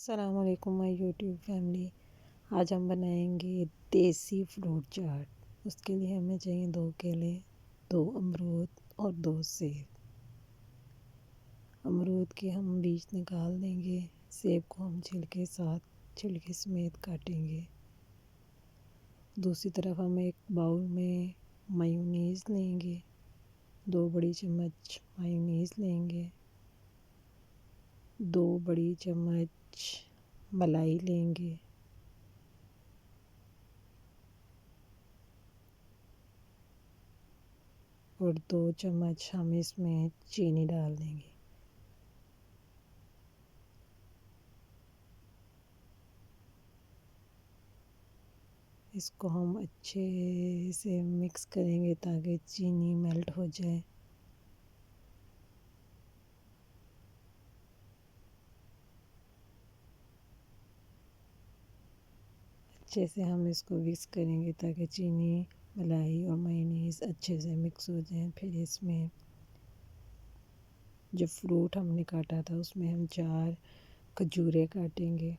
अस्सलाम वालेकुम my YouTube family. आज हम बनाएंगे देसी फ्रूट चाट। उसके लिए हमें चाहिए 2 केले, 2 अमरूद और 2 सेब। अमरूद के हम बीज निकाल देंगे। सेब को हम छिलके समेत काटेंगे। दूसरी तरफ हम एक बाउल में मायोनीज़ लेंगे। 2 बड़ी चम्मच मायोनीज़ लेंगे। 2 बड़ी चम्मच मलाई लेंगे। और 2 चम्मच हम इसमें चीनी डाल देंगे। इसको हम अच्छे से मिक्स करेंगे ताकि चीनी मेल्ट हो जाए। अच्छे से हम इसको मिक्स करेंगे ताकि चीनी, मलाई और मेयोनीज़ अच्छे से मिक्स हो जाए। फिर इसमें जो फ्रूट हमने काटा था उसमें हम 4 खजूरें काटेंगे।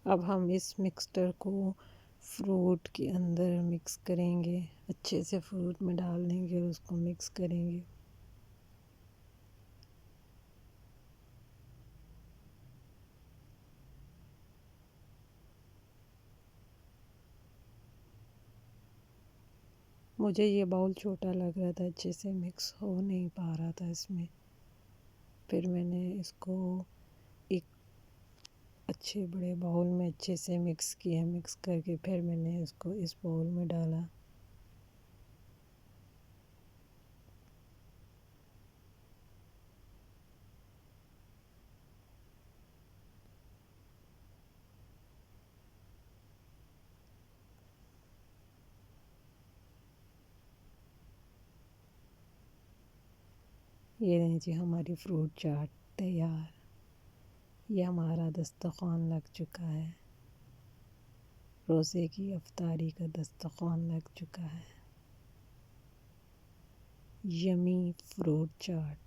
अब हम इस मिक्सचर को फ्रूट के अंदर मिक्स करेंगे। अच्छे से फ्रूट में डाल देंगे और उसको मिक्स करेंगे। मुझे ये बाउल छोटा लग रहा था, अच्छे से मिक्स हो नहीं पा रहा था इसमें। फिर मैंने इसको एक अच्छे बड़े बाउल में अच्छे से मिक्स किया। मिक्स करके फिर मैंने इसको इस बाउल में डाला। ये रही जी हमारी फ्रूट चाट तैयार। ये हमारा दस्तरख़्वान लग चुका है। रोज़े की अफ्तारी का दस्तरख़्वान लग चुका है। यमी फ्रूट चाट।